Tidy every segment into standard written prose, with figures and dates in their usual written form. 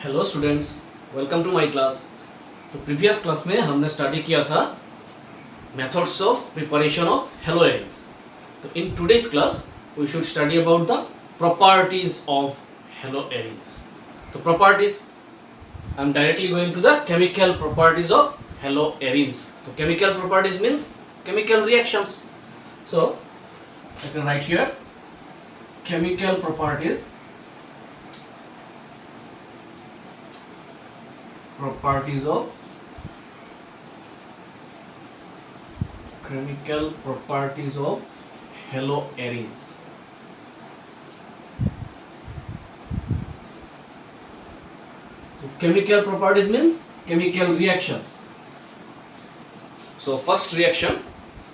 Hello students, welcome to my class. तो previous class में हमने स्टडी किया था methods of preparation of haloarenes. तो in today's class we should study about the properties of haloarenes. तो properties, I am directly going to the chemical properties of haloarenes. तो chemical properties means chemical reactions. So I can write here chemical properties of chemical properties of haloarenes. So chemical properties means chemical reactions. So first reaction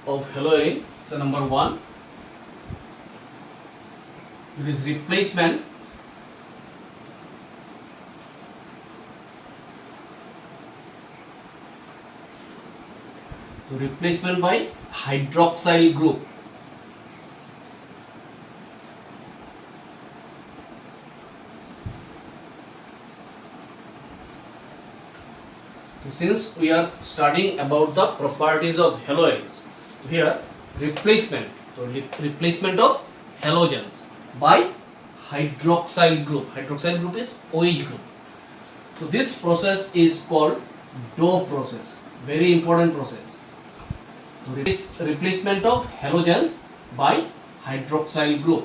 of haloarene, so number 1, it is replacement by hydroxyl group. Since we are studying about the properties of halogens, here replacement of halogens by hydroxyl group. Hydroxyl group is OH group. So this process is called Doe process. Very important process. So replacement of halogens by hydroxyl group.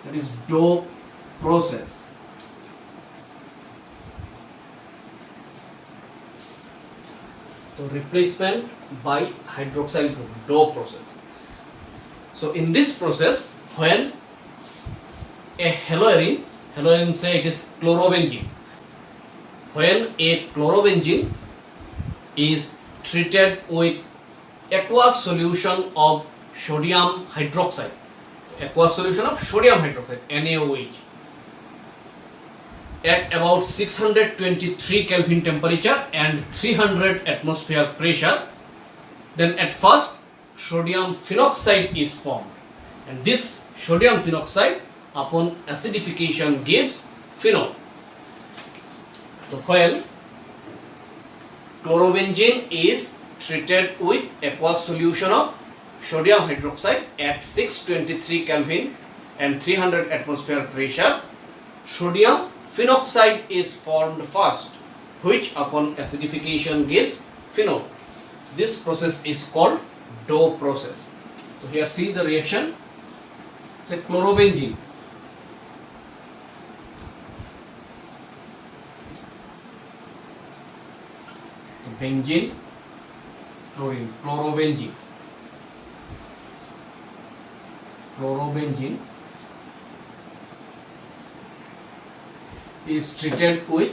That is Doe process. So replacement by hydroxyl group, Doe process. So in this process, when a haloarene say it is chlorobenzene. When a chlorobenzene is treated with aqueous solution of sodium hydroxide, aqueous solution of sodium hydroxide NaOH, at about 623 Kelvin temperature and 300 atmosphere pressure, then at first sodium phenoxide is formed, and this sodium phenoxide upon acidification gives phenol. So when chlorobenzene is treated with aqueous solution of sodium hydroxide at 623 Kelvin and 300 atmosphere pressure, sodium phenoxide is formed first, which upon acidification gives phenol. This process is called Doe process. So here see the reaction. Say chlorobenzene, benzene, chlorine, chlorobenzene is treated with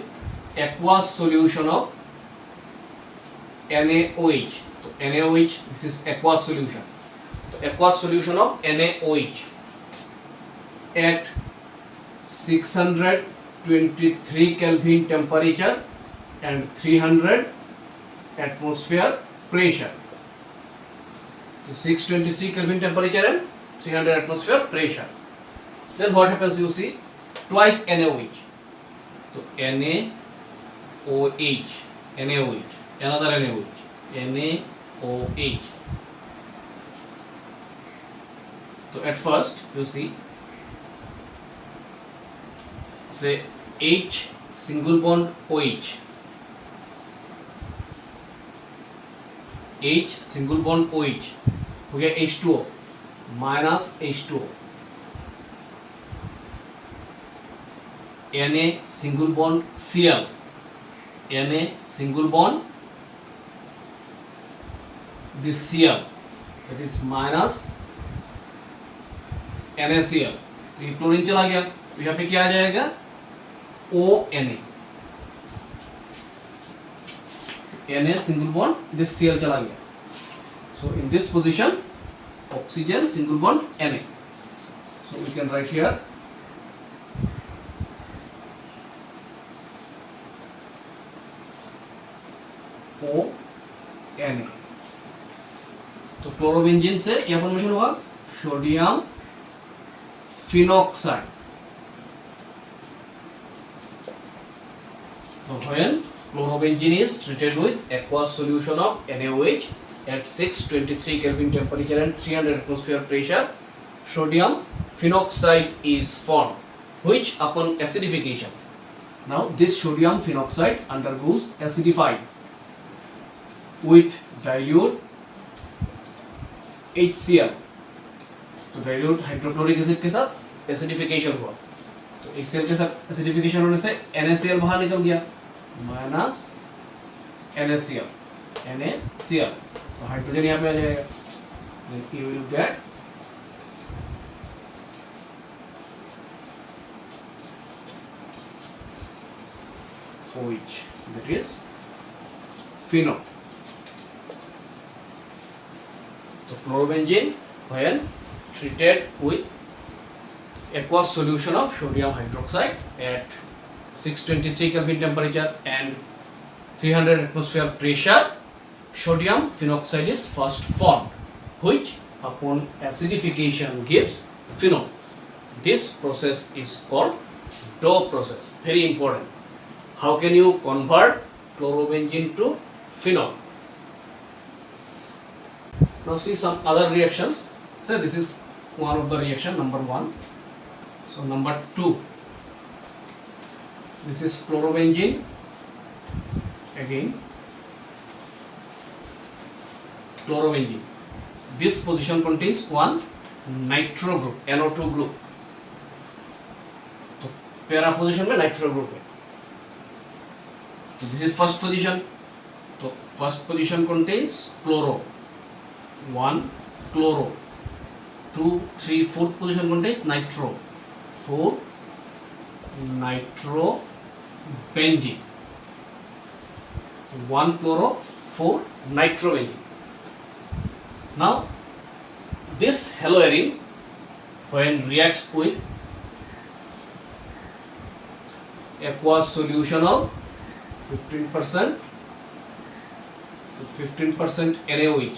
aqueous solution of NaOH. So NaOH, this is aqueous solution. So aqueous solution of NaOH at 623 Kelvin temperature and 300 atmosphere pressure. So 623 Kelvin temperature and 300 atmosphere pressure. Then what happens? You see twice NaOH. So NaOH, another NaOH. So at first you see, say H single bond OH, H single bond OH हो गया H2O minus H2O, Na single bond Cl, Na single bond this Cl, that is minus NaCl. तो ये chlorine चला गया, तो यहाँ पे क्या आ जाएगा ONa, Na single bond this Cl चला गया. So in this position oxygen single bond Na. So we can write here ONa. तो क्लोरोबेंजीन से क्या फॉर्मेशन हुआ? Sodium phenoxide. So when chlorobenzene is treated with aqueous solution of NaOH at 623 Kelvin temperature and 300 atmosphere pressure, sodium phenoxide is formed, which upon acidification, now this sodium phenoxide undergoes acidified with dilute HCl. तो dilute hydrochloric acid के साथ acidification हुआ, तो HCl के साथ acidification होने से NaCl बाहर निकल गया, माइनस NaCl, तो हाइड्रोजन यहाँ पे आ जाएगा, you will get OH, that is phenol. So chlorobenzene when treated with aqueous solution of sodium hydroxide at 623 Kelvin temperature and 300 atmosphere pressure, sodium phenoxide is first formed, which upon acidification gives phenol. This process is called Doe process. Very important. How can you convert chlorobenzene to phenol? Now see some other reactions. So this is one of the reaction, number 1. So number 2, this is chlorobenzene, again chlorobenzene. This position contains one nitro group, NO2 group. तो para position में nitro group है. So this is first position. So first position contains chloro, 1 chloro, 2, 3, 4th position contains nitro, 4 nitro benzene, 1 chloro, 4 nitro benzene. Now this haloarine when reacts with aqueous solution of 15% NaOH,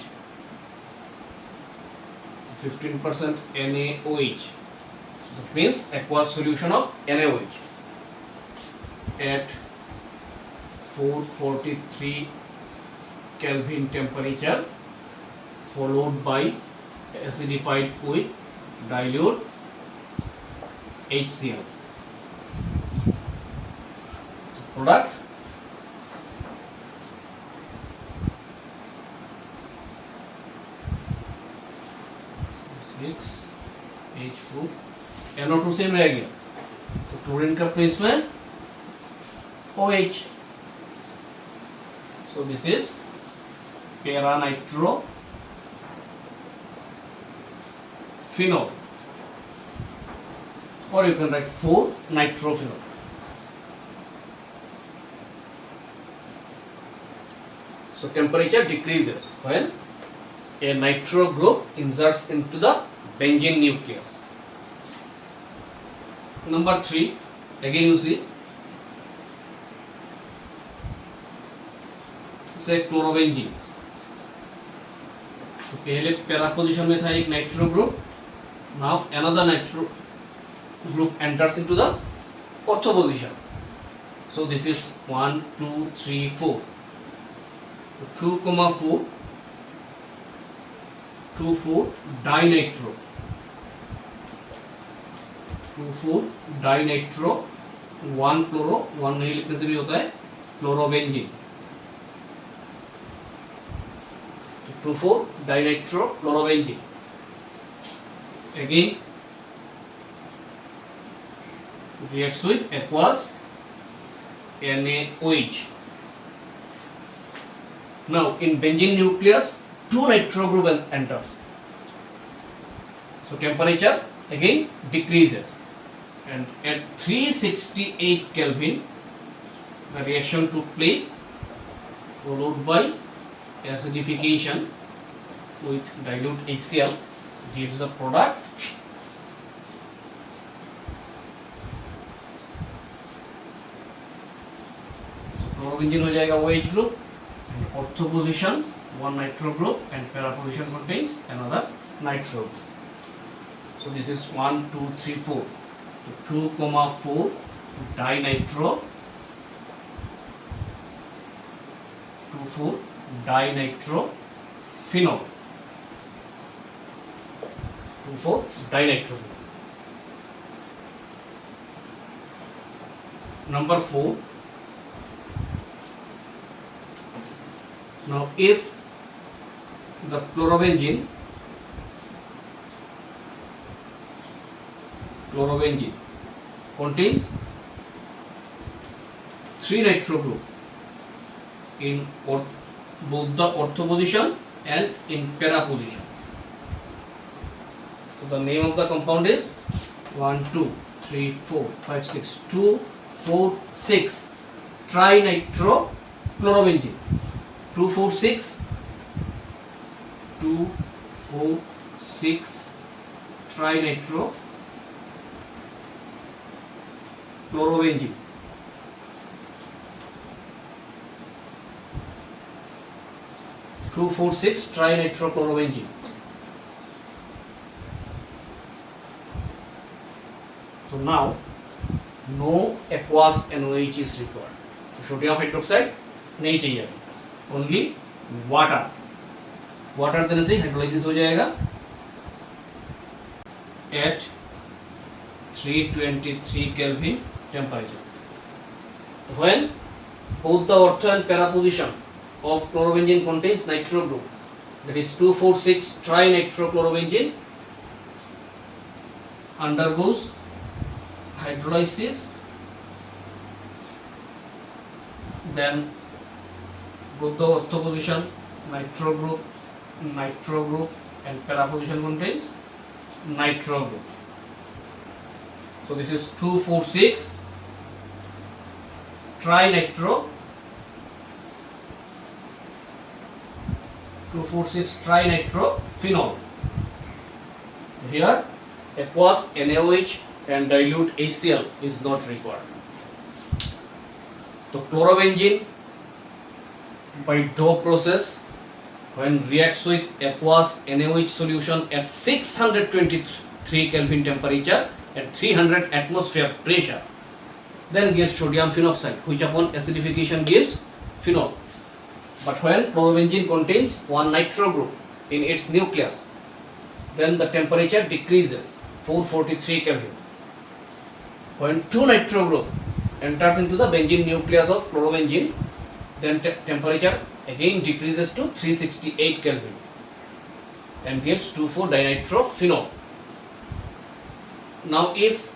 15% NaOH, that means aqueous solution of NaOH at 443 Kelvin temperature, followed by acidified with dilute HCl. The product H4, NO2 same रह गया, तो chlorine का place में OH. So this is para-nitro phenol, or you can write 4 nitrophenol. So temperature decreases when a nitro group inserts into the benzene nucleus. Number 3, again you see, say chlorobenzene. तो पहले para position में था एक nitro group, now another nitro group enters into the ortho position. So this is 1, 2, 3, 4. 2, 4, 2, 4 dinitro, 2, 4 dinitro, 1 chloro, 1 नहीं लिखने से भी होता है chlorobenzene. 2, 4 dinitro chlorobenzene. Again reacts with aqueous NaOH. Now in benzene nucleus 2 nitro group enters. So temperature again decreases, and at 368 Kelvin the reaction took place, followed by acidification with dilute HCl gives the product chlorobenzene हो जाएगा OH group, and ortho position 1 nitro group, and para position contains another nitro group. So this is 1, 2, 3, 4. So 2, 4 dinitro 2,4-dinitrophenol. 2,4-dinitrophenol. Number 4. Now if the chlorobenzene contains 3 nitro group in both the ortho position and in para position. So the name of the compound is 1, 2, 3, 4, 5, 6, 2, 4, 6 trinitro-chlorobenzene. 2,4,6 trinitro-chlorobenzene. 2,4,6 trinitro-chlorobenzene. So now no aqueous NaOH is required. Sodium hydroxide नहीं चाहिए, only water. Water देने से hydrolysis हो जाएगा at 323 Kelvin temperature. When both the ortho and para position of chlorobenzene contains nitro group, that is 2,4,6 trinitro-chlorobenzene undergoes hydrolysis, then both the ortho position nitro group and para position contains nitro group. So this is 2,4,6 trinitrophenol. Here aqueous NaOH and dilute HCl is not required. So chlorobenzene by Dow process, when reacts with aqueous NaOH solution at 623 Kelvin temperature at 300 atmosphere pressure, then gives sodium phenoxide, which upon acidification gives phenol. But when chlorobenzene contains one nitro group in its nucleus, then the temperature decreases 443 Kelvin. When two nitro group enters into the benzene nucleus of chlorobenzene, then temperature again decreases to 368 Kelvin and gives 2,4-dinitrophenol. Now if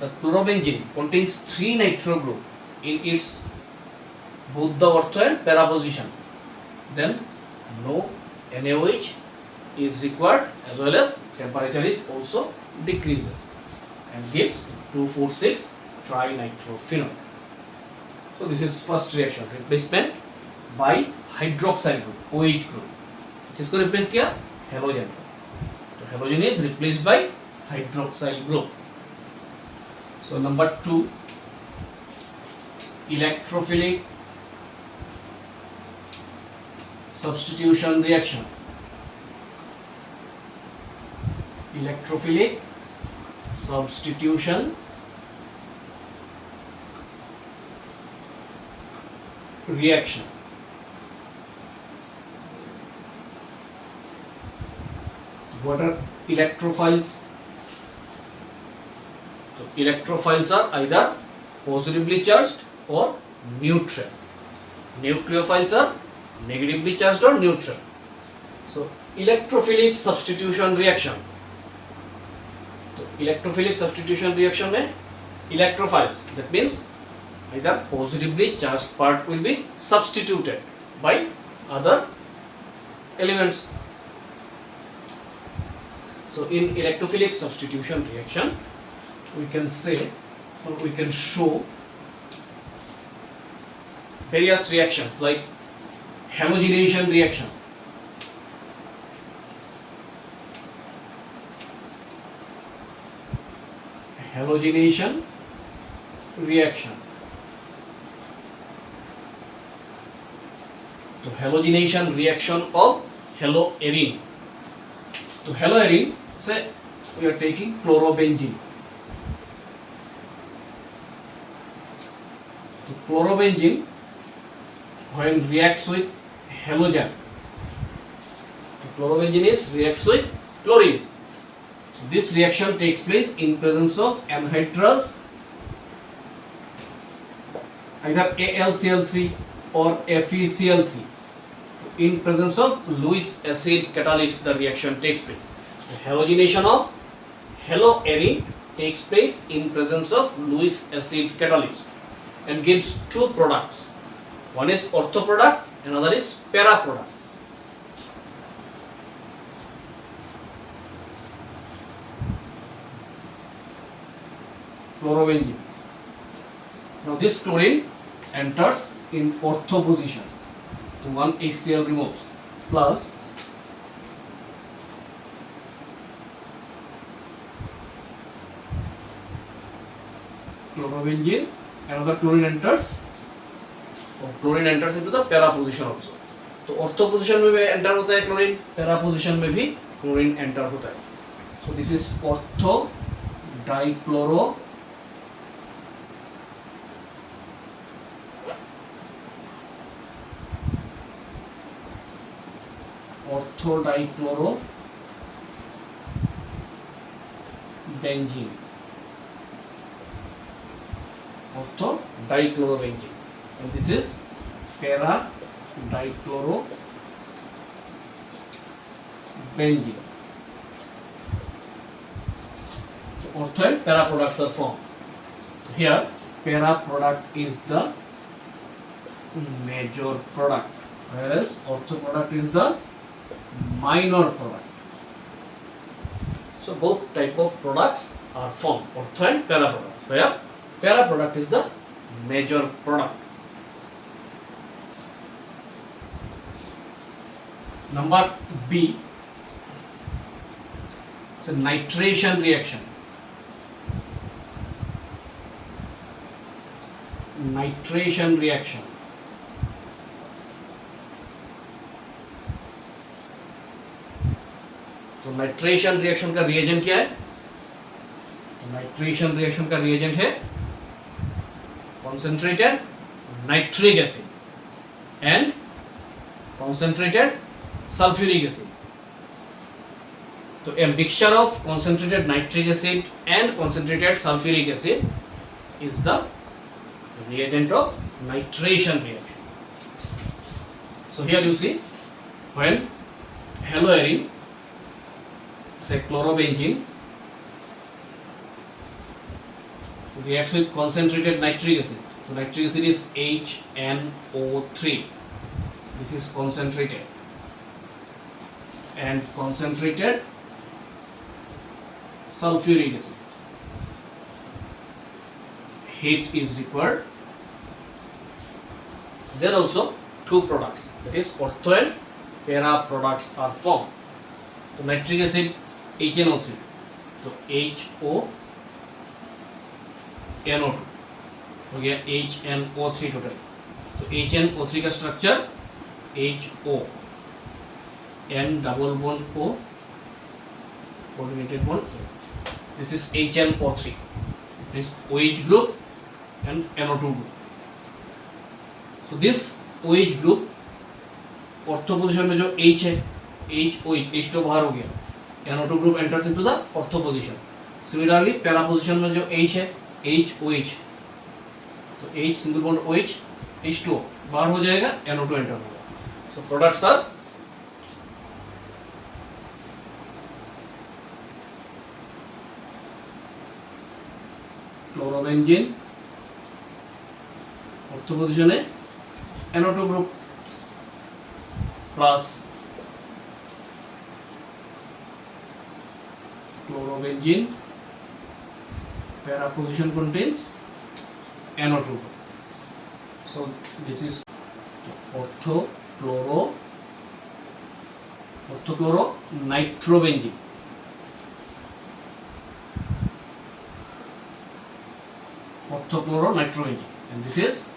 the chlorobenzene contains 3 nitro group in its both the ortho and para position, then no NaOH is required, as well as temperature is also decreases and gives 2,4,6 trinitrophenol. So this is first reaction, replacement by hydroxyl group, OH group. किसको replace किया? Halogen. तो halogen is replaced by hydroxyl group. So number 2, electrophilic substitution reaction. Electrophilic substitution reaction. What are electrophiles? So electrophiles are either positively charged or neutral. Nucleophiles are negatively charged or neutral. So electrophilic substitution reaction. So electrophilic substitution reaction में electrophiles, that means either positively charged part will be substituted by other elements. So in electrophilic substitution reaction, we can say, or we can show various reactions like halogenation reaction. Halogenation reaction. तो halogenation reaction of haloarine. तो haloarine से we are taking chlorobenzene. तो chlorobenzene when reacts with halogen. Chlorobenzene reacts with chlorine. So this reaction takes place in presence of anhydrous either AlCl3 or FeCl3. In presence of Lewis acid catalyst, the reaction takes place. The halogenation of haloarine takes place in presence of Lewis acid catalyst and gives two products. One is ortho product, another is para product. Chlorobenzene. Now this chlorine enters in ortho position. So one HCl removes plus chlorobenzene, another chlorine enters, or chlorine enters into the para position also. तो ortho position में भी enter होता है chlorine, para position में भी chlorine enter होता है. So this is ortho dichloro orthodichlorobenzene. Orthodichlorobenzene. And this is para-dichlorobenzene. So ortho and para products are formed. Here, para product is the major product, whereas ortho product is the minor product. So both type of products are formed, ortho and para products. Where para product is the major product. Number B, it's a nitration reaction. Nitration reaction. तो nitration reaction का reagent क्या है? Nitration reaction का reagent है concentrated nitric acid and concentrated sulfuric acid. So a mixture of concentrated nitric acid and concentrated sulfuric acid is the reagent of nitration reaction. So here you see, when haloarine, say chlorobenzene, reacts with concentrated nitric acid. So nitric acid is HNO3. This is concentrated. And concentrated sulfuric acid. Heat is required. There also two products, that is ortho and para products are formed. So nitric acid HNO3. So HONO2 हो गया HNO3 total. तो HNO3 का structure HO, N double bond O, coordinated bond. This is HNO3. This OH group and NO2 group. So this OH group ortho position में जो H है, H तो बाहर हो गया. NO2 group enters into the ortho position. Similarly, para position में जो H है, HOH, तो H single bond OH, H2O बाहर हो जाएगा, NO2 एंटर होगा. So products are chlorobenzene, ortho position है, NO2 group plus chlorobenzene, para position contains NO2 group. So this is orthochloronitrobenzene. Orthochloronitrobenzene, and this is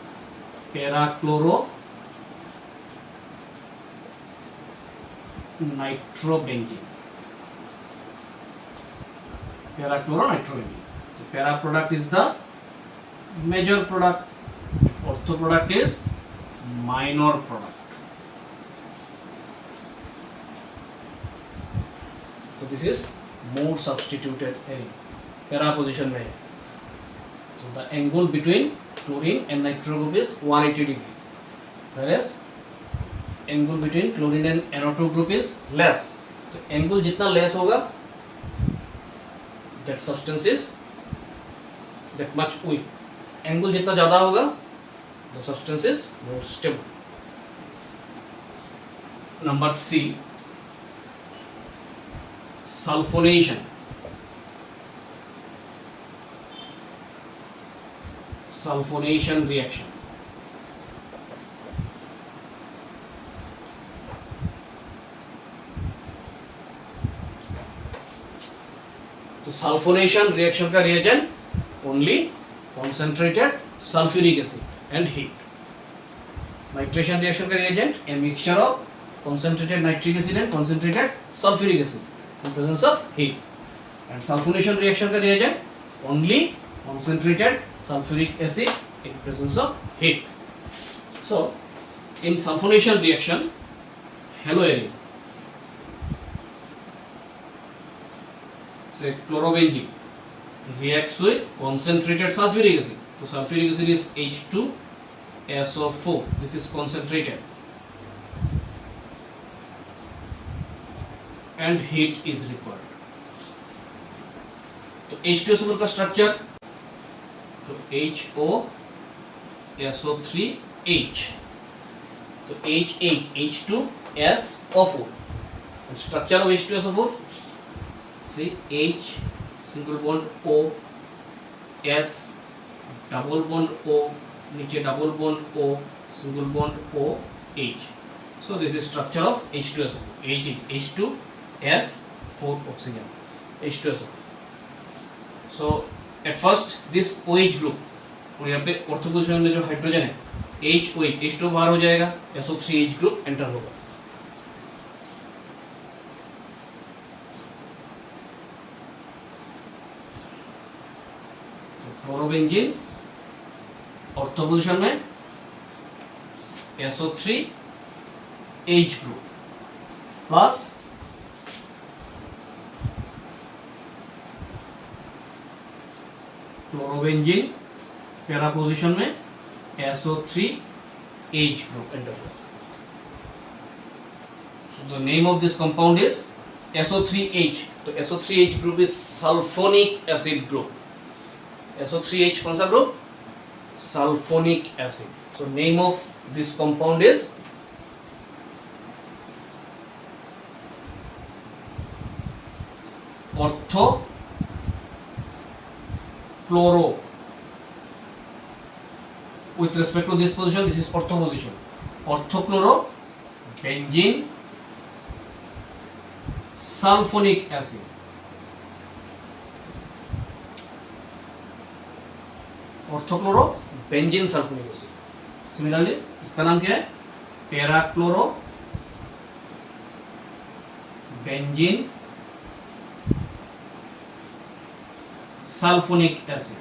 parachloronitrobenzene. Parachloronitrobenzene. The para product is the major product. Ortho product is minor product. So this is more substituted area. Para position में है. So the angle between chlorine and nitro group is 180 degree, whereas angle between chlorine and NO2 group is less. तो angle जितना less होगा, that substance is that much weak. Angle जितना ज़्यादा होगा, the substance is more stable. Number C, sulfonation. Sulfonation reaction. तो sulphonation reaction का reagent only concentrated sulphuric acid and heat. Nitration reaction का reagent a mixture of concentrated nitric acid and concentrated sulfuric acid in presence of heat. And sulfonation reaction का reagent only concentrated sulfuric acid in presence of heat. So in sulfonation reaction, haloarine, say chlorobenzene reacts with concentrated sulfuric acid. So sulfuric acid is H2SO4. This is concentrated. And heat is required. तो H2SO4 का structure, तो HOSO3H, तो H2SO4. Structure of H2SO4, see H single bond O, S double bond O, नीचे double bond O, single bond O, H. So this is structure of H2SO4. H2S4 oxygen, H2SO4. So at first this OH group, और यहाँ पे ortho position में जो hydrogen है HOH, H2 बाहर हो जाएगा, SO3H ग्रुप एंटर होगा. तो क्लोरोबेंजीन ऑर्थो पोजीशन में SO3H group plus chlorobenzene para position में SO3H group enter. So the name of this compound is SO3H. तो SO3H group is sulfonic acid group. SO3H कौन सा group? Sulfonic acid. So name of this compound is orthochloro. With respect to this position, this is ortho position. Orthochloro benzene sulfonic acid. Orthochloro benzene sulfonic acid. Similarly, इसका नाम क्या है? Parachloro benzene sulfonic acid.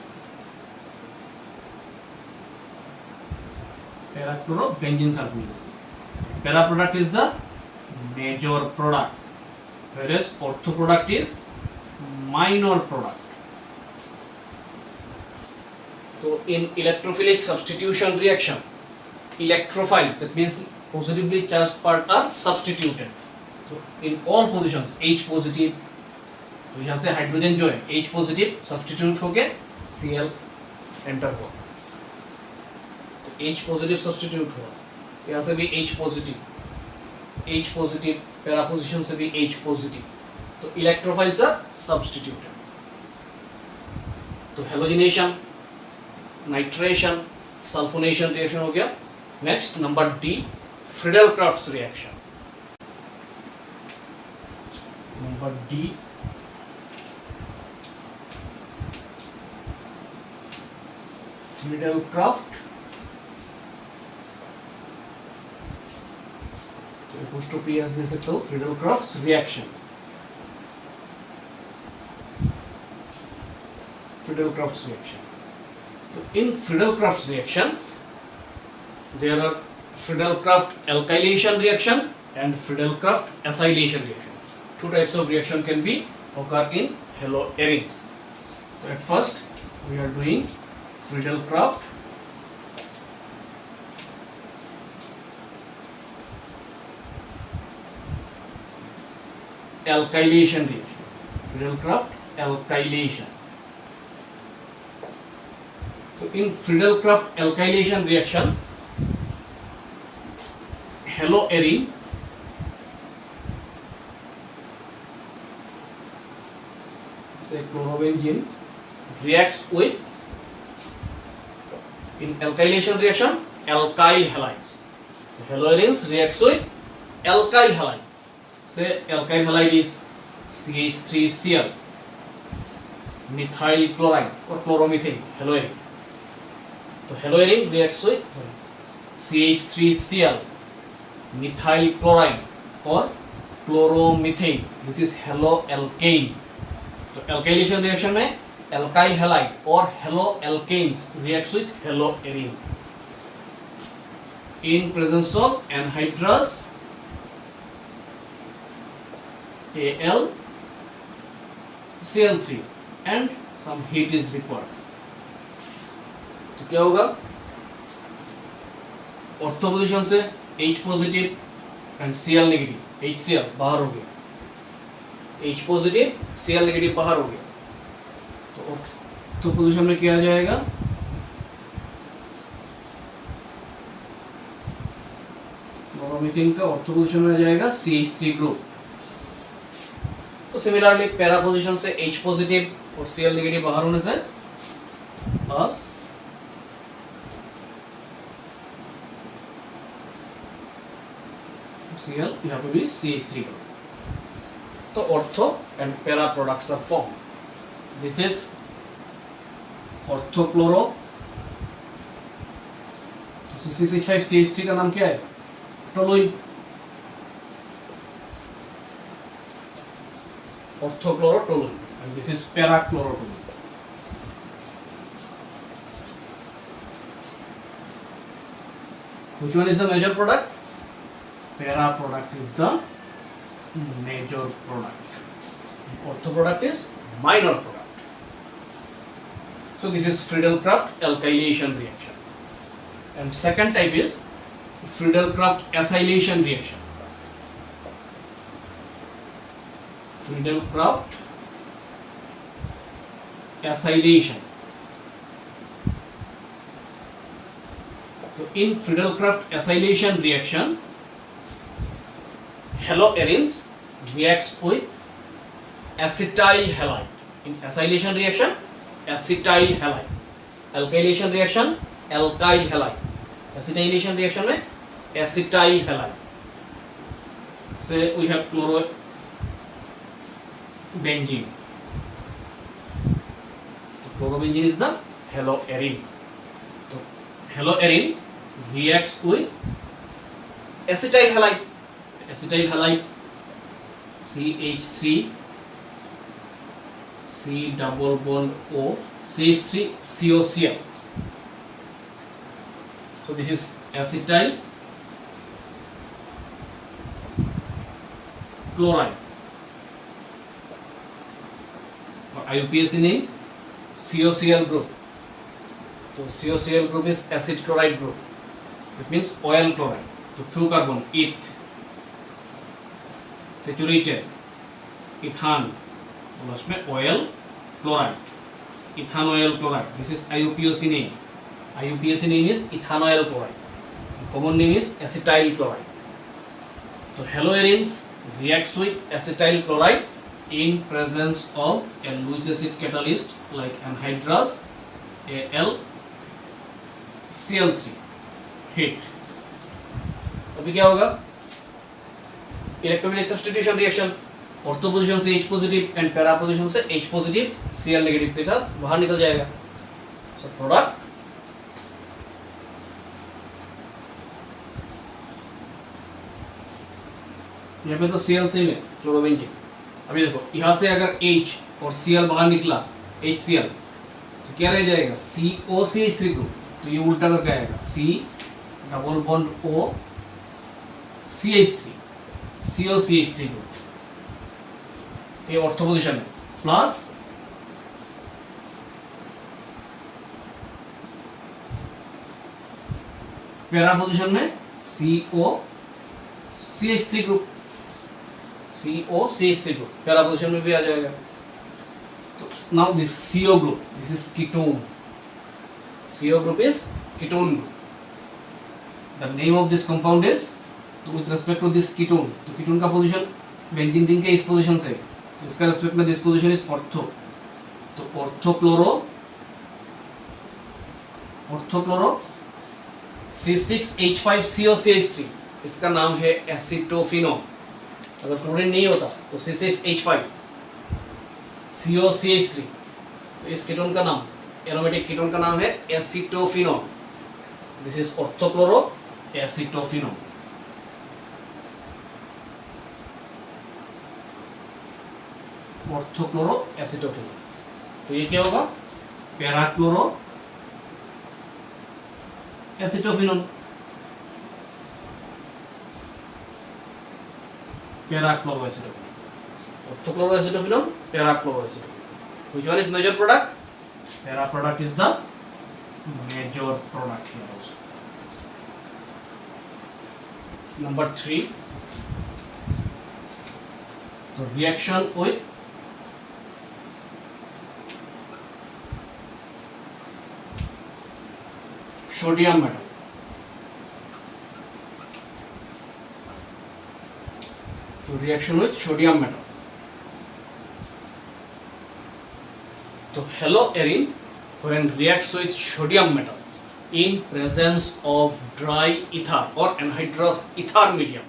Parachlorobenzene sulfonic acid. Para product is the major product, whereas ortho product is minor product. So in electrophilic substitution reaction, electrophiles, that means positively charged part, are substituted. So in all positions, H positive, तो यहाँ से hydrogen जो है H positive substitute होके Cl enter हुआ, तो H positive substitute हुआ, यहाँ से भी H पॉजिटिव पैरा पोजीशन से भी H पॉजिटिव, तो इलेक्ट्रोफाइल्स आर सब्स्टिट्यूटेड. तो हेलोजिनेशन, नाइट्रेशन, सल्फोनेशन रिएक्शन हो गया. Next number D, Friedel Crafts reaction. Number D, Friedel Craft. तो इक्वल्स टू PS दे सकते हो, फ्रीडल-क्राफ्ट्स रिएक्शन. Friedel Crafts reaction. तो in Friedel Crafts reaction there are Friedel-Crafts alkylation reaction and Friedel-Crafts acylation reaction. two types of reaction can be occur in haloarenes. So at first we are doing Friedel-Crafts alkylation reaction. Friedel-Crafts alkylation. So in Friedel-Crafts alkylation reaction, haloarene say chlorobenzene reacts with, in alkylation reaction, alkyl halides. So haloarenes reacts with alkyl halide. Say alkyl halide is CH3Cl, methyl chloride or chloromethane, haloarene. So haloarene reacts with CH3Cl, methyl chloride or chloromethane. This is haloalkane. तो alkylation reaction में alkyl halide और haloalkanes reacts with haloarene in presence of anhydrous AlCl3 and some heat is required. तो क्या होगा, ortho position से H positive and Cl negative, HCl बाहर हो गया, H पॉजिटिव Cl नेगेटिव बाहर हो गया. तो ऑर्थो पोजीशन में क्या आ जाएगा, क्लोरोमीथेन का ऑर्थो पोजीशन में आ जाएगा CH3 ग्रुप. तो सिमिलरली पैरा पोजीशन से H पॉजिटिव और Cl नेगेटिव बाहर होने से बस Cl यहाँ पे भी CH3 ग्रुप. तो ortho and para products are form. This is orthochloro. C6H5 CH3 का नाम क्या है, toluene. Orthochlorotoluene and this is parachlorotoluene. Which one is the major product? Para product is the major product. Ortho product is minor product. So this is Friedel-Crafts alkylation reaction. And second type is Friedel-Crafts acylation reaction. Friedel-Crafts acylation. So in Friedel-Crafts acylation reaction, haloarenes reacts with acetyl halide. In acylation reaction, acetyl halide. Alkylation reaction, alkyl halide. Acetylation reaction में acetyl halide. Say we have chlorobenzene. Chlorobenzene is the haloarene. So haloarene reacts with acetyl halide. Acetyl halide CH3 C double bond O CH3 COCl. So this is acetyl chloride. IUPAC name COCl group. So COCl group is acid chloride group. It means oil chloride. So two carbon eth saturated ethan उसमें oil chloride, ethanoyl chloride. This is IUPAC name. IUPAC name is ethanoyl chloride. Common name is acetyl chloride. So haloarenes reacts with acetyl chloride in presence of a Lewis acid catalyst like anhydrous AlCl3 heat. अभी क्या होगा, electrophilic substitution reaction. Ortho position से H positive and para position से H positive Cl negative के साथ बाहर निकल जाएगा. सो प्रोडक्ट यहाँ पे तो Cl सेम है, क्लोरोबेंजीन. अभी देखो यहाँ से अगर H और Cl बाहर निकला, HCl, तो क्या रह जाएगा, COCH3 ग्रुप. तो ये उल्टा करके आएगा, C double bond O CH3 COCH3 group. ये ऑर्थो पोजीशन में, प्लस पैरा पोजीशन में COCH3 group, COCH3 group para position में भी आ जाएगा। तो now this CO group, this is ketone, CO group is ketone group. The name of this compound is, तो with respect to this ketone, तो ketone का position benzene ring के इस position से, तो इसका रेस्पेक्ट में दिस पोजीशन इज ऑर्थो, तो ऑर्थोक्लोरो C6H5COCH3, इसका नाम है एसिटोफिनोन। अगर क्लोरीन नहीं होता तो C6H5COCH3, तो इस कीटोन का नाम, एरोमेटिक कीटोन का नाम है acetophenone. This is orthochloro acetophenone. Orthochloro acetophenone, तो ये क्या होगा, parachloro acetophenone, parachloro acetophenone, orthochloro acetophenone, parachloro acetophenone. Which one is major product? Para product is the major product here also. Number 3, the reaction with sodium metal. The reaction with sodium metal. तो haloarin when reacts with sodium metal in presence of dry ether or anhydrous ether medium,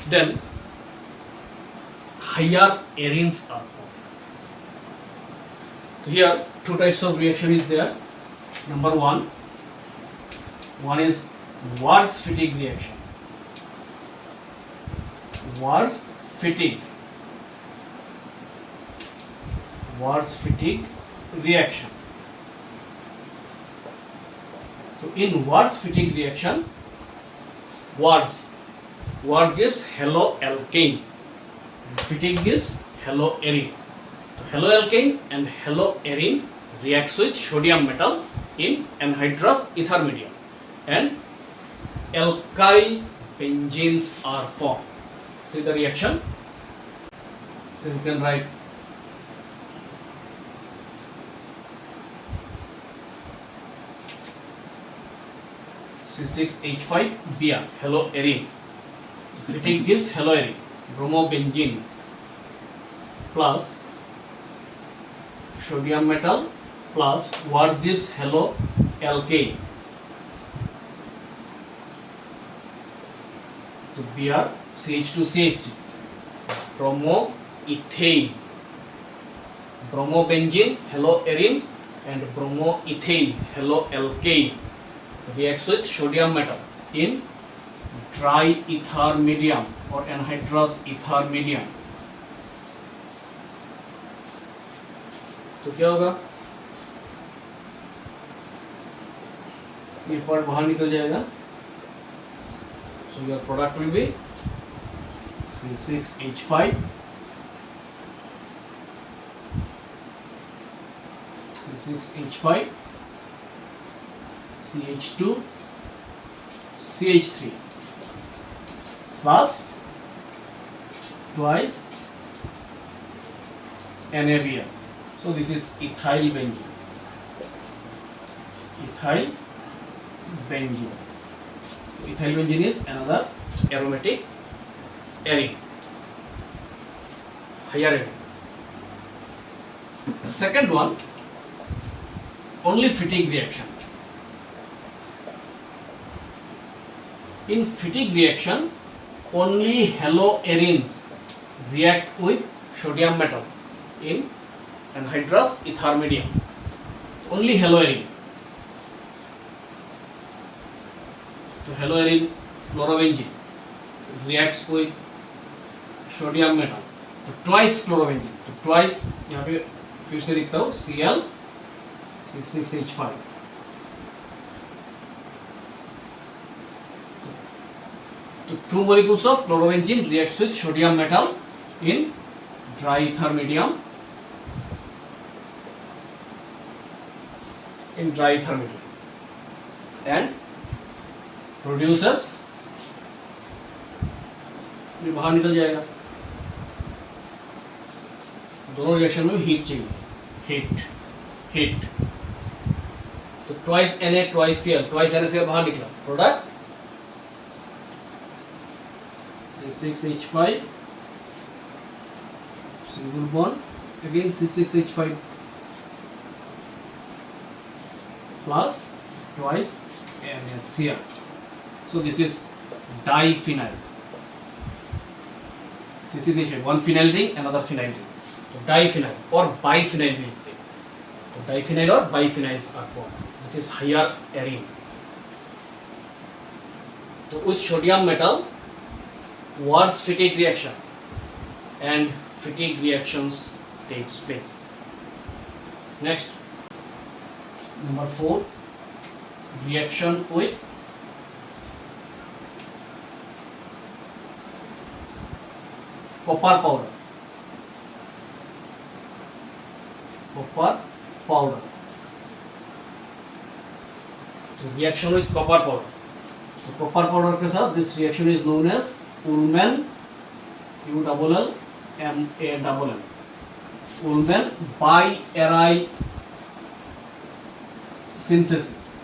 then higher arins are formed. So here two types of reaction is there. Number one is Wurtz-Fittig reaction. Wurtz-Fittig reaction. So in Wurtz-Fittig reaction, Wurtz gives haloalkane, Fittig gives haloarin. So haloalkane and haloarin reacts with sodium metal in anhydrous ether medium, and alkyl benzenes are formed. See the reaction. So you can write C6H5Br, haloarin. Fittig gives haloarin, bromobenzene plus sodium metal plus Wurtz gives haloalkane. So Br CH2CH3, bromoethane, bromobenzene, haloarin, and bromoethane, haloalkane reacts with sodium metal in dry ether medium or anhydrous ether medium. तो क्या होगा, ये part बाहर निकल जाएगा। So your product will be C6H5 CH2 CH3 plus twice NaBr. So this is ethyl benzene. Ethyl benzene is another aromatic arine, higher arine. The second one, only Fittig reaction. In Fittig reaction, only haloarins react with sodium metal in anhydrous ether medium. Only haloarin. So haloarin chlorobenzene reacts with sodium metal, तो twice chlorobenzene, तो twice यहाँ पे फिर से लिखता हूँ Cl C6H5. So two molecules of chlorobenzene reacts with sodium metal in dry ether medium, in dry ether medium, and produces, ये बाहर निकल जाएगा. दोनों रिएक्शन में हीट चाहिए, हीट. तो ट्वाइस NaCl बाहर निकला, product C6H5 single bond again C6H5 plus twice NaCl. So this is diphenyl. C6H5, one phenyl ring, another phenyl ring. So diphenyl or biphenyl भी लिखते हैं. तो diphenyl और biphenyls are formed. This is higher arene. So with sodium metal, Ward's fatigue reaction and fatigue reactions takes place. Next, number 4, reaction with copper powder. So reaction with copper powder. So copper powder के साथ this reaction is known as Ullmann, ULLMANN, Ullmann bi-aryl synthesis.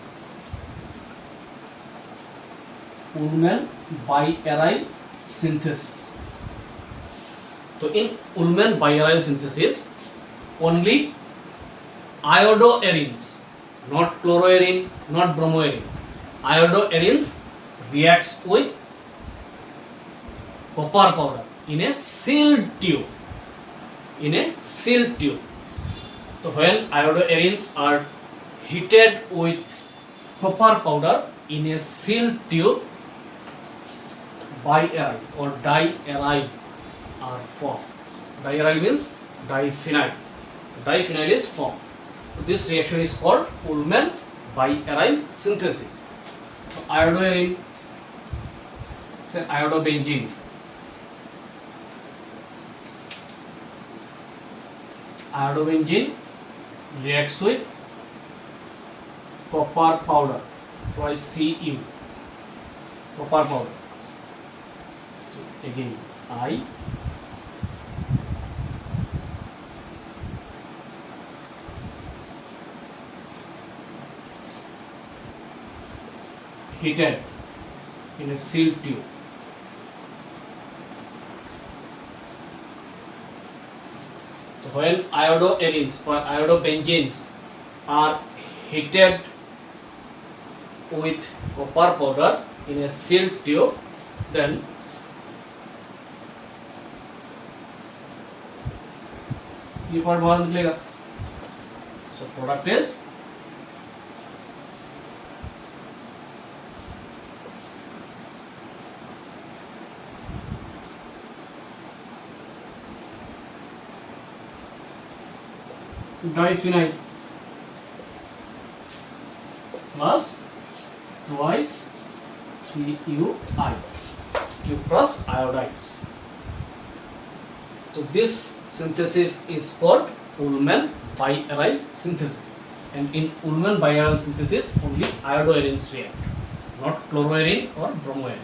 Ullmann bi-aryl synthesis. So in Ullmann bi-aryl synthesis, only iodoarenes, not chloroarene, not bromoarene, iodoarenes reacts with copper powder in a sealed tube. So when iodoarenes are heated with copper powder in a sealed tube, bi-aryl or diaryl are formed. Diaryl means diphenyl. Diphenyl is formed. So this reaction is called Ullmann bi-aryl synthesis. So iodoarene, say iodobenzene. Iodobenzene reacts with copper powder, twice Cu, copper powder. So again I, heated in a sealed tube. So when iodoarenes or iodobenzenes are heated with copper powder in a sealed tube, then ये part बाहर निकलेगा. So product is diphenyl plus twice CuI, Q plus iodide. So this synthesis is called Ullmann bi-aryl synthesis, and in Ullmann bi-aryl synthesis only iodoarenes react, not chloroarene or bromoarene.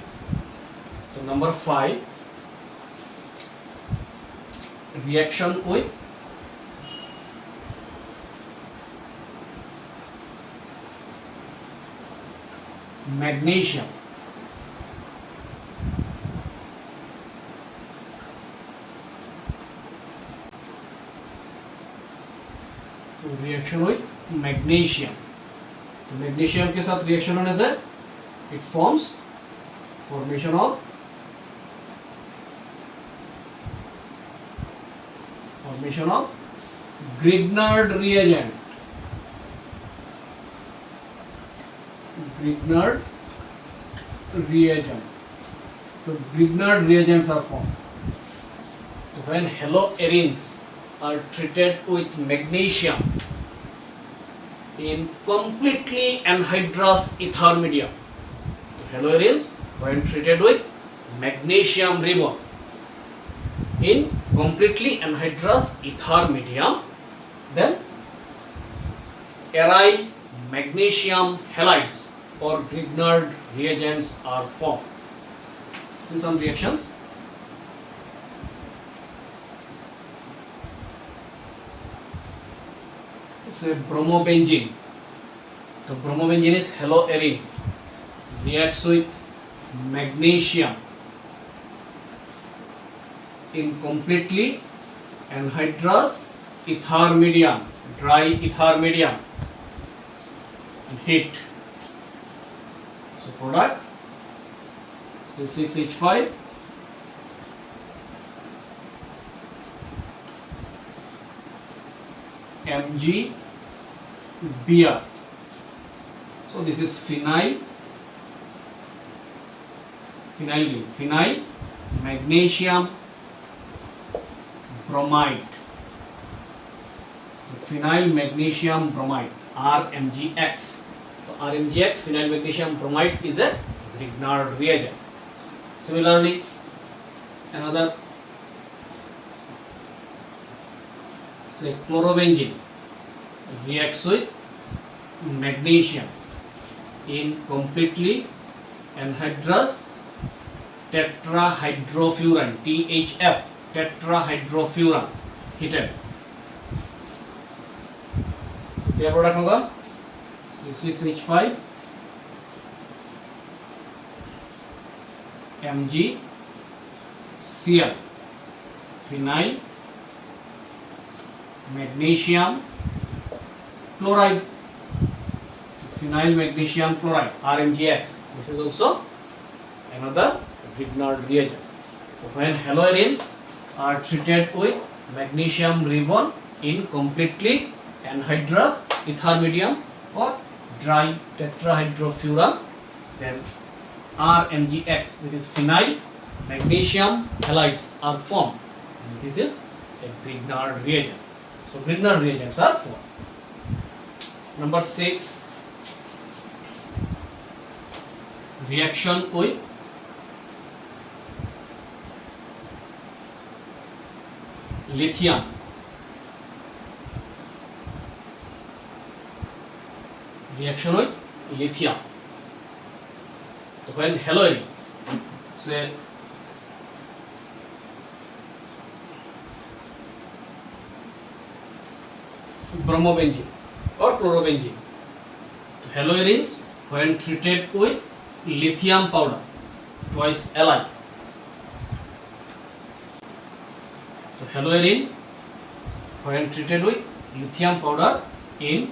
So number 5, reaction with magnesium. So reaction with magnesium. तो magnesium के साथ reaction होने से it forms formation of Grignard reagent. So Grignard reagents are formed. So when haloarenes are treated with magnesium in completely anhydrous ether medium, so haloarenes when treated with magnesium ribbon, in completely anhydrous ether medium, then aryl magnesium halides or Grignard reagents are formed. See some reactions. Say bromobenzene. So bromobenzene is haloarine, reacts with magnesium in completely anhydrous ether medium, dry ether medium, and heat. So product C6H5 MgBr. So this is phenyl magnesium bromide. So phenyl magnesium bromide, RMgX. So RMgX, phenyl magnesium bromide, is a Grignard reagent. Similarly, another, say chlorobenzene, reacts with magnesium in completely anhydrous tetrahydrofuran, THF, tetrahydrofuran, heated. क्या product होगा? C6H5 MgCl, phenyl magnesium chloride, phenyl magnesium chloride, RMgX. This is also another Grignard reagent. So when haloarenes are treated with magnesium ribbon in completely anhydrous ether medium or dry tetrahydrofuran, then RMgX, which is phenyl magnesium halides, are formed. And this is a Grignard reagent. So Grignard reagents are formed. Number 6, reaction with lithium. Reaction with lithium. So when haloarine, say bromobenzene or chlorobenzene. So haloarenes, when treated with lithium powder, twice Li. So haloarine, when treated with lithium powder in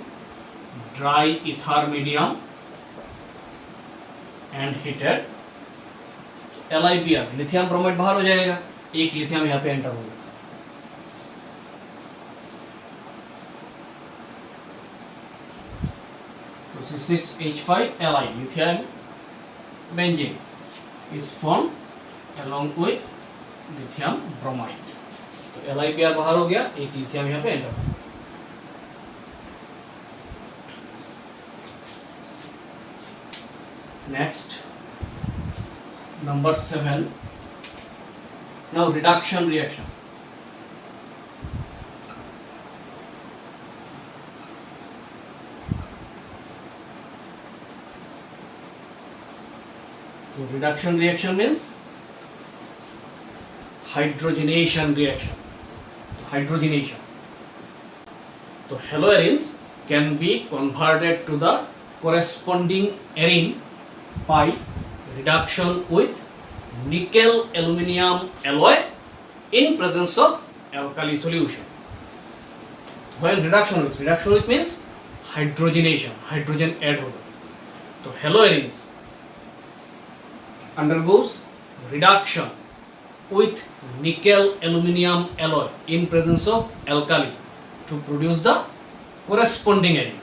dry ether medium and heated, LiBr, lithium bromide बाहर हो जाएगा, एक lithium यहाँ पे enter होगा. तो C6H5Li, lithium benzene, is formed along with lithium bromide. तो LiBr बाहर हो गया, एक लिथियम यहाँ पे एंटर होगा. Next, number 7. Now reduction reaction. So reduction reaction means hydrogenation reaction. Hydrogenation. So haloarenes can be converted to the corresponding arene by reduction with nickel aluminum alloy in presence of alkali solution. When reduction with means hydrogenation, hydrogen add होगा. तो haloarenes undergoes reduction with nickel aluminum alloy in presence of alkali to produce the corresponding arene.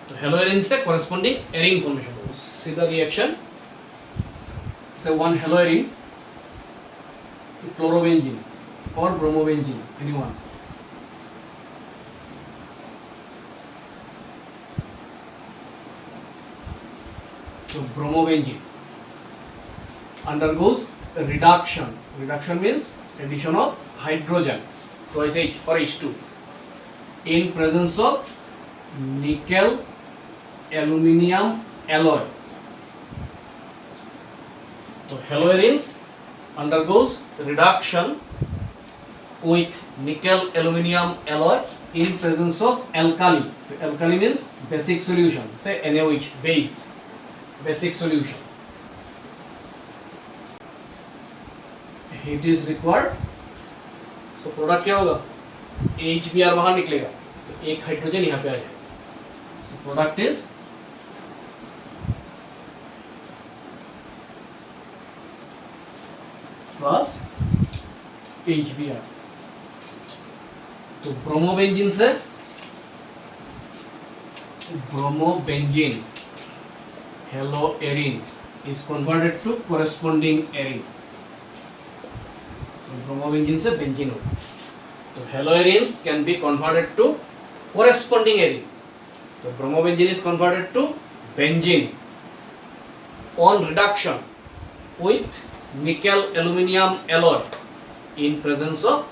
तो haloarene से corresponding arene formation. See the reaction. Say one haloarine to chlorobenzene or bromobenzene, anyone. So bromobenzene undergoes reduction. Reduction means addition of hydrogen twice H or H2 in presence of nickel aluminium alloy. So haloarenes undergoes reduction with nickel aluminium alloy in presence of alkali. So alkali means basic solution, say NaOH, base, basic solution. Heat is required, so product क्या होगा, HBr बाहर निकलेगा, तो एक hydrogen यहाँ पे आ जाएगा. So product is plus HBr. तो ब्रोमोबेंजीन से bromobenzene haloarene is converted to corresponding arene. तो ब्रोमोबेंजीन से बेंजीन होगा. तो haloarenes can be converted to corresponding arene. तो bromobenzene is converted to benzene on reduction with nickel aluminium alloy in presence of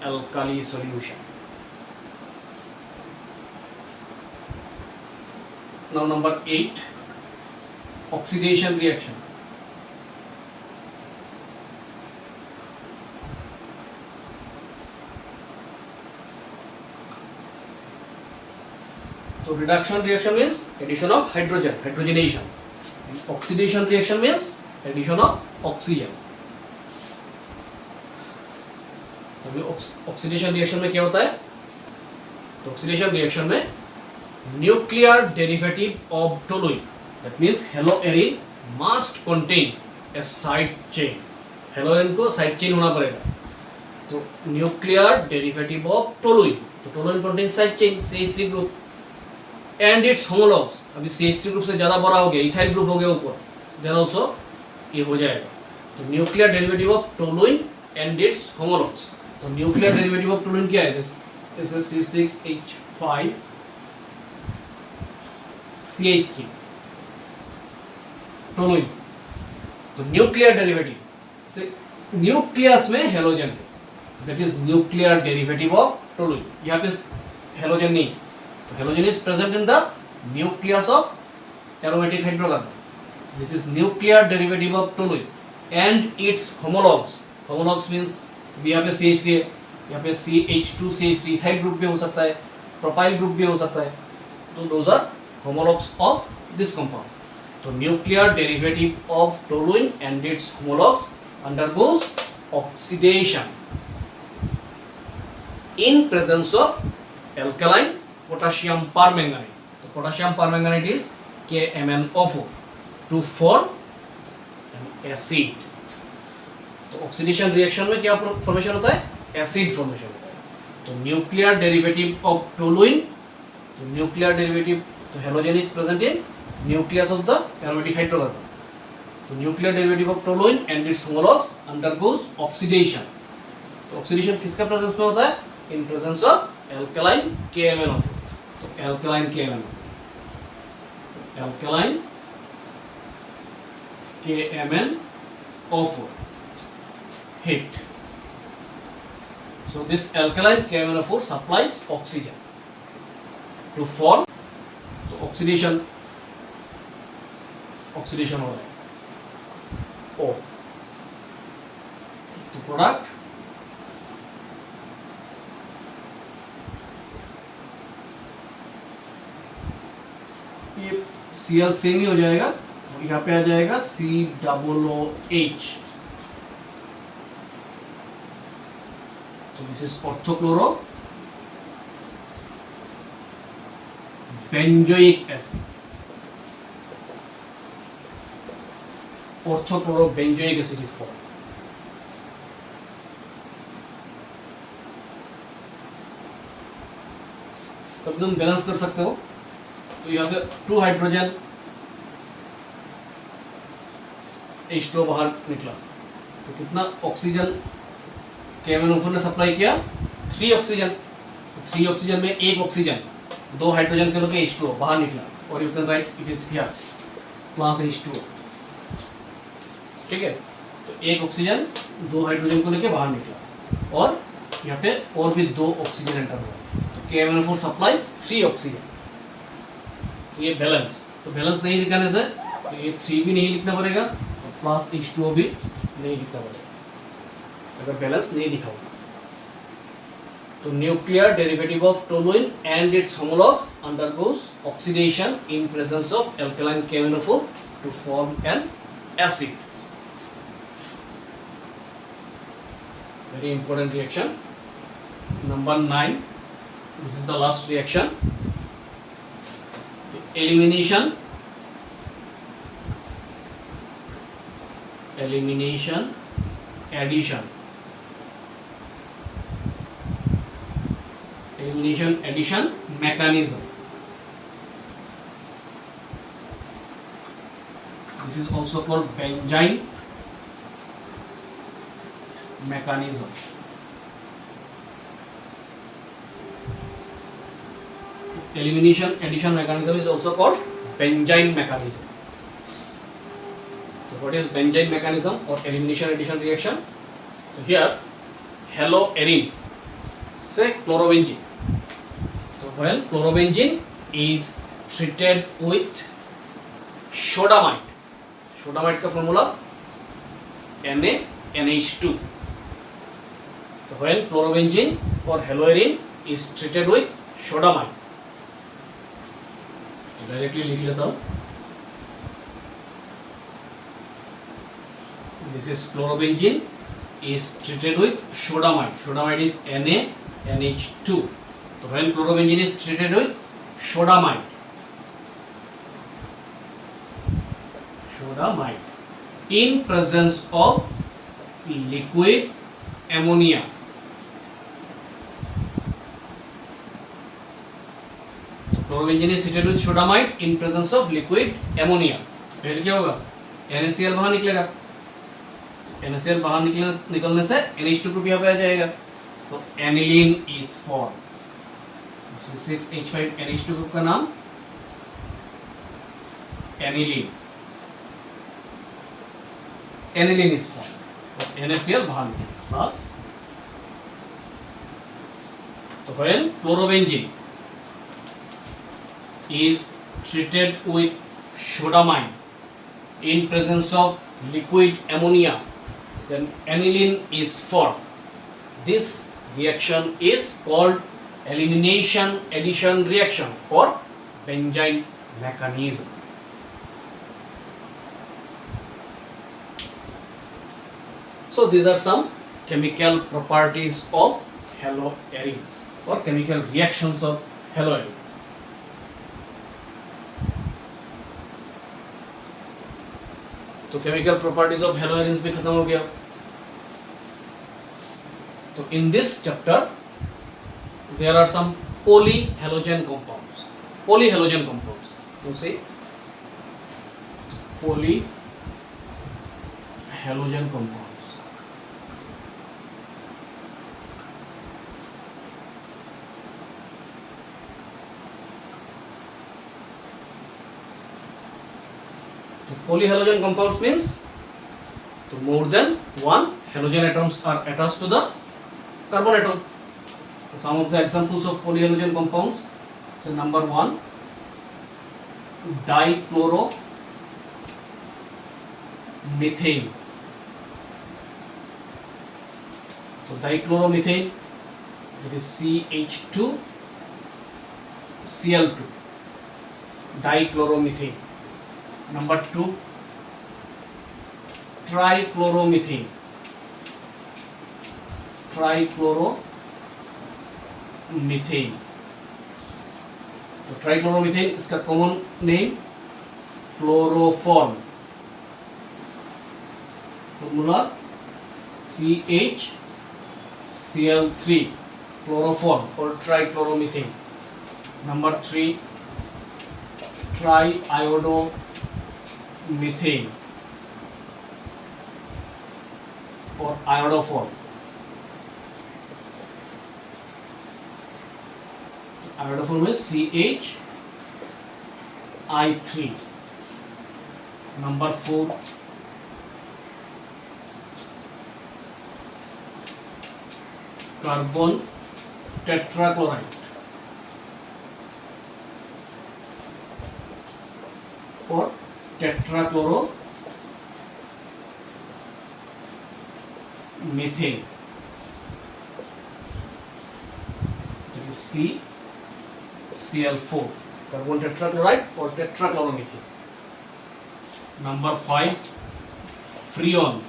alkali solution. Now number 8, oxidation reaction. So reduction reaction means addition of hydrogen, hydrogenation. And oxidation reaction means addition of oxygen. तो oxidation reaction में क्या होता है, तो oxidation reaction में nuclear derivative of toluene, that means haloarene must contain a side chain. Haloarene को side chain होना पड़ेगा. तो न्यूक्लियर डेरिवेटिव ऑफ टोलुइन, तो toluene contain side chain CH3 group and its homologues. अभी CH3 ग्रुप से ज्यादा बड़ा हो गया, इथाइल ग्रुप हो गया ऊपर, देन आल्सो ये हो जाएगा. तो nuclear derivative of toluene and its homologues. तो न्यूक्लियर डेरिवेटिव ऑफ टोलुइन क्या है, जैसे C6H5 CH3 टोलुइन. तो न्यूक्लियर डेरिवेटिव से न्यूक्लियस में हेलोजन है, that is nuclear derivative of toluene. यहाँ पे हेलोजन नहीं, तो halogen is present in the nucleus of aromatic hydrocarbon. This is nuclear derivative of toluene and its homologues. Homologues means यहाँ पे CH3 है, यहाँ पे CH2 CH3 इथाइल ग्रुप भी हो सकता है, प्रोपाइल ग्रुप भी हो सकता है. तो those are homologues of this compound. तो nuclear derivative of toluene and its homologues undergoes oxidation in presence of alkaline potassium permanganate. तो potassium permanganate is KMnO4 to form an acid. तो oxidation reaction में क्या formation होता है, acid formation होता है. तो न्यूक्लियर डेरिवेटिव ऑफ टोलुइन, तो न्यूक्लियर डेरिवेटिव, तो halogen is present in nucleus of the aromatic hydrocarbon. तो nuclear derivative of toluene and its homologues undergoes oxidation. तो ऑक्सीडेशन किसका प्रेजेंस में होता है, in presence of alkaline KMnO4. तो alkaline KMnO4 hit. So this alkaline KMnO4 supplies oxygen to form. तो oxidation हो रहा है O. तो प्रोडक्ट ये Cl सेम ही हो जाएगा, यहाँ पे आ जाएगा COOH. तो this is orthochloro benzoic acid. Orthochloro benzoic acid is form. तब तुम बैलेंस कर सकते हो. तो यहाँ से 2 हाइड्रोजन H2O बाहर निकला, तो कितना ऑक्सीजन KMnO4 ने सप्लाई किया, 3 ऑक्सीजन. 3 ऑक्सीजन में 1 ऑक्सीजन 2 हाइड्रोजन के लेके H2O बाहर निकला, और you can write it is here class H2O. ठीक है, तो 1 ऑक्सीजन 2 हाइड्रोजन को लेके बाहर निकला. और यहाँ पे और भी 2 ऑक्सीजन एंटर हुआ, तो KMnO4 सप्लाइज 3 ऑक्सीजन। तो ये बैलेंस, तो बैलेंस नहीं दिखाने से तो ये 3 भी नहीं लिखना पड़ेगा, तो प्लस H2O भी नहीं लिखना पड़ेगा अगर बैलेंस नहीं दिखा होगा। तो nuclear derivative of toluene and its homologues undergoes oxidation in presence of alkaline KMnO4 to form an acid. Very important reaction. Number 9. This is the last reaction. Elimination. Elimination. Addition. Elimination addition mechanism. This is also called benzene mechanism. Elimination addition mechanism is also called benzene mechanism. So what is benzene mechanism or elimination addition reaction? So here haloarine say chlorobenzene. So when chlorobenzene is treated with sodamide, sodamide का formula NaNH2. So when chlorobenzene or haloarine is treated with sodamide, directly लिख लेता हूँ, this is chlorobenzene is treated with sodamide. Sodamide is NaNH2. So when chlorobenzene is treated with sodamide, in presence of liquid ammonia, chlorobenzene is treated with sodamide in presence of liquid ammonia. फिर क्या होगा, NaCl बाहर निकलेगा, NaCl बाहर निकलने से NH2 group यहाँ पे आ जाएगा, तो aniline is formed. 6H5 NH2 group का नाम aniline. Aniline is formed, और NaCl बाहर निकलेगा plus. तो when chlorobenzene is treated with sodamide in presence of liquid ammonia, then aniline is formed. This reaction is called elimination addition reaction or benzene mechanism. So these are some chemical properties of haloarenes or chemical reactions of haloarenes. तो chemical properties of haloarenes भी खत्म हो गया। तो in this chapter there are some polyhalogen compounds. Polyhalogen compounds. You see, polyhalogen compounds. Polyhalogen compounds means more than one halogen atoms are attached to the carbon atom. So some of the examples of polyhalogen compounds. So number 1, dichloromethane. So dichloromethane, that is CH2Cl2, dichloromethane. Number 2, trichloromethane. तो ट्राइक्लोरोमीथेन इसका common name chloroform, formula CHCl3, chloroform और ट्राइक्लोरोमीथेन. Number 3, ट्राइआयोडोमीथेन और iodoform. Iodoform is CHI3. Number 4, carbon tetrachloride or tetrachloromethane, that is CCl4, carbon tetrachloride or tetrachloromethane. Number 5, freon.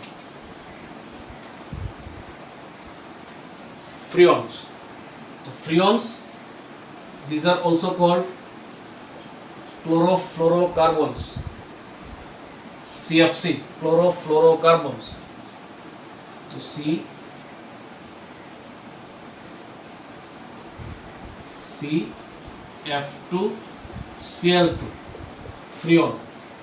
Freons. The freons, these are also called chlorofluorocarbons, CFC, chlorofluorocarbons. So CF2Cl2, freon,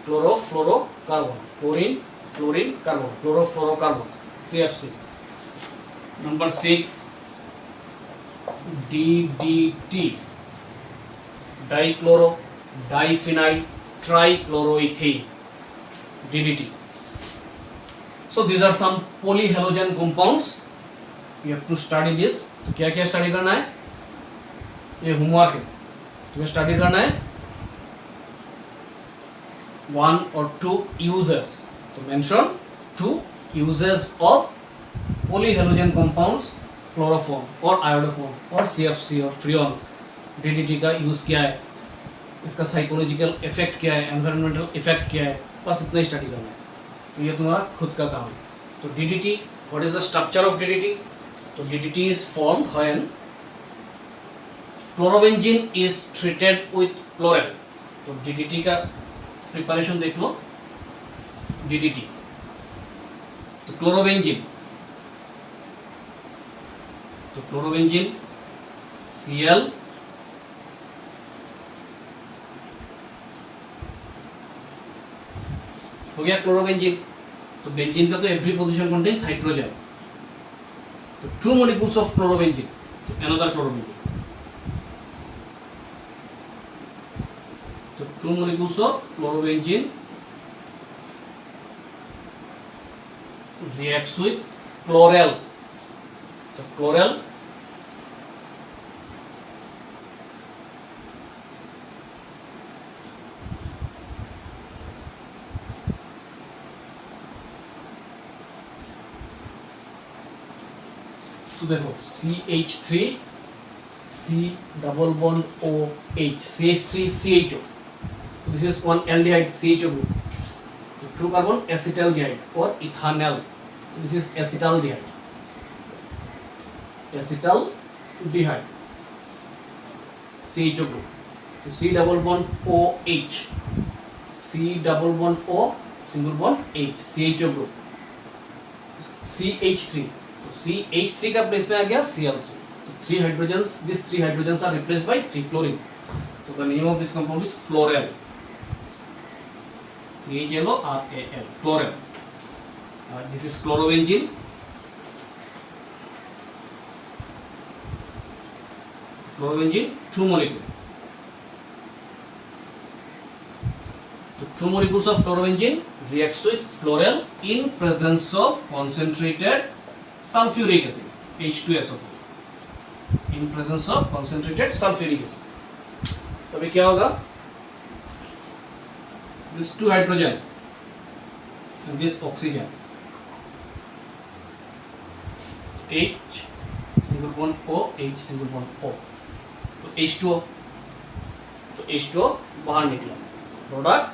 chlorofluorocarbon, chlorine, fluorine, carbon, chlorofluorocarbon, CFC. Number 6, DDT, dichloro diphenyl trichloroethane, DDT. So these are some polyhalogen compounds. You have to study this. तो क्या क्या study करना है, ये homework है, तुम्हें study करना है 1 or 2 uses. तो mention 2 uses of polyhalogen compounds, chloroform और आयोडोफॉर्म और CFC और फ्रियोन. DDT का यूज क्या है, इसका साइकोलॉजिकल इफेक्ट क्या है, एनवायरमेंटल इफेक्ट क्या है, बस इतना ही स्टडी करना है. तो ये तुम्हारा खुद का काम है. तो DDT, what is the structure of DDT? तो DDT is formed when chlorobenzene is treated with chloral. तो DDT का प्रिपरेशन देख लो. DDT, तो क्लोरोबेंजीन, तो क्लोरोबेंजीन Cl हो गया क्लोरोबेंजीन. तो बेंजीन का तो एवरी पोजीशन कंटेन्स हाइड्रोजन. तो 2 molecules of chlorobenzene, तो another chlorobenzene. तो 2 molecules of chlorobenzene reacts with chlorel. तो chlorel तो देखो CH3 C double bond OH, CH3 CHO. So this is one aldehyde CHO group. So true carbon acetaldehyde or ethanol. So this is acetaldehyde. Acetaldehyde CHO group. So C double bond OH, C double bond O, single bond H, CHO group. CH3, तो CH3 का place में आ गया Cl3. तो 3 hydrogens, these 3 hydrogens are replaced by 3 chlorine. So the name of this compound is chlorel. CHLORAL, chlorel. This is chlorobenzene. Chlorobenzene, 2 molecules. So 2 molecules of chlorobenzene reacts with chlorel in presence of concentrated sulfuric acid, H2SO4. In presence of concentrated sulfuric acid. तो अभी क्या होगा? This 2 hydrogen and this oxygen. H single bond O, H single bond O. तो H2O, तो H2O बाहर निकला. Product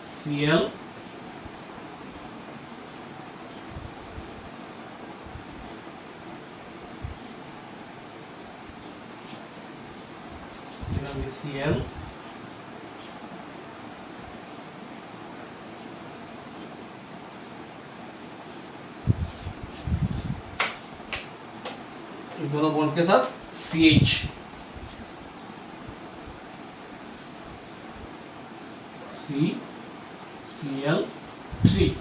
Cl Cl दोनों bond के साथ CH, CCl3,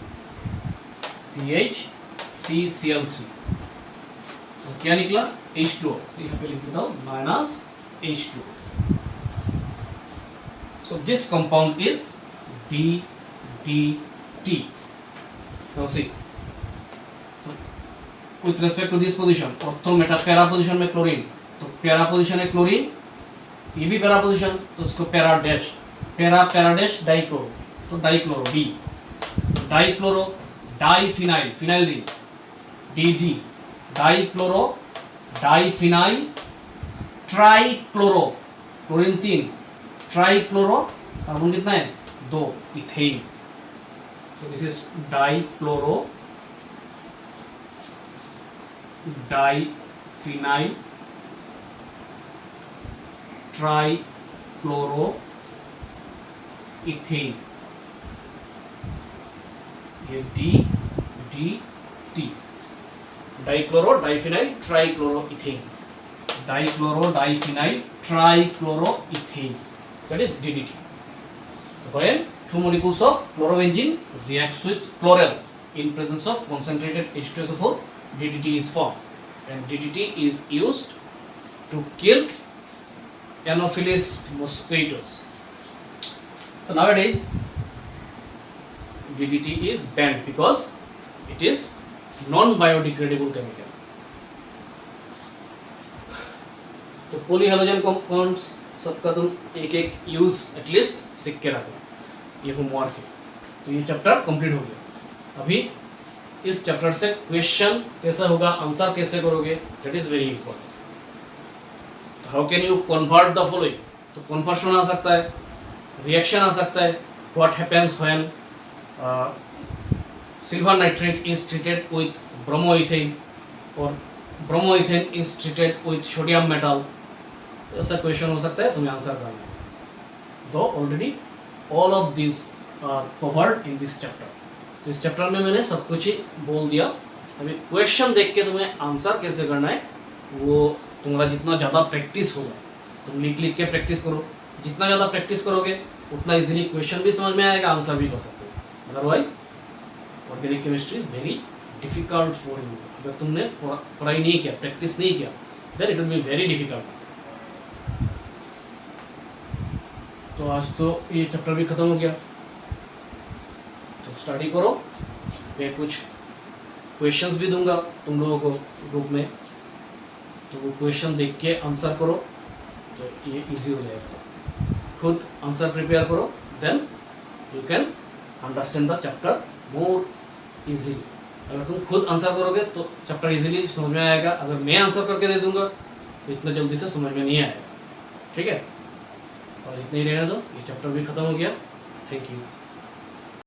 CH CCl3. तो क्या निकला? H2O. तो यहाँ पे लिख देता हूँ minus H2O. So this compound is DDT. Now see, with respect to this position, ortho meta para position में क्लोरीन, तो पैरा पोजीशन है क्लोरीन, ये भी पैरा पोजीशन, तो उसको para dash, para para dash dichloro, तो dichloro D, dichloro diphenyl, phenyl ring D D, dichloro diphenyl trichloro, chlorine 3, trichloro carbon कितना है 2, इथेन, तो this is dichloro diphenyl trichloro ethane, ये D D T, dichloro diphenyl trichloro ethane, dichloro diphenyl trichloro ethane, that is DDT. So when two molecules of chlorobenzene reacts with chlorel in presence of concentrated H2SO4, DDT is formed, and DDT is used to kill Anopheles mosquitoes. So nowadays DDT is banned because it is non-biodegradable chemical. तो polyhalogen compounds सबका तुम एक एक use at least सीख के रखो, ये homework है। तो ये चैप्टर कंप्लीट हो गया। अभी इस चैप्टर से क्वेश्चन कैसा होगा, आंसर कैसे करोगे, that is very important. How can you convert the following, तो कन्वर्शन आ सकता है, रिएक्शन आ सकता है, what happens when silver nitrate is treated with bromoethane और bromoethane is treated with sodium metal, ऐसा क्वेश्चन हो सकता है, तुम्हें आंसर करना है। तो already all of this are covered in this chapter. तो इस चैप्टर में मैंने सब कुछ ही बोल दिया। अभी क्वेश्चन देख के तुम्हें आंसर कैसे करना है, वो तुम्हारा जितना ज़्यादा प्रैक्टिस होगा, तुम लिख लिख के प्रैक्टिस करो, जितना ज़्यादा प्रैक्टिस करोगे उतना इजीली क्वेश्चन भी समझ में आएगा, आंसर भी कर सकते हो। Otherwise organic chemistry is very difficult for you. अगर तुमने पढ़ाई नहीं किया, प्रैक्टिस नहीं किया, then it will be very difficult. तो आज तो ये चैप्टर भी खत्म हो गया, तो स्टडी करो। मैं कुछ क्वेश्चंस भी दूंगा तुम लोगों को ग्रुप में, तो वो क्वेश्चन देख के आंसर करो, तो ये इजी हो जाएगा। खुद आंसर प्रिपेयर करो, then you can understand the chapter more easily. अगर तुम खुद आंसर करोगे तो चैप्टर इजीली समझ में आएगा, अगर मैं आंसर करके दे दूंगा तो इतना जल्दी से समझ में नहीं आएगा। ठीक है, और इतना ही रहने दो, ये चैप्टर भी खत्म हो गया। Thank you.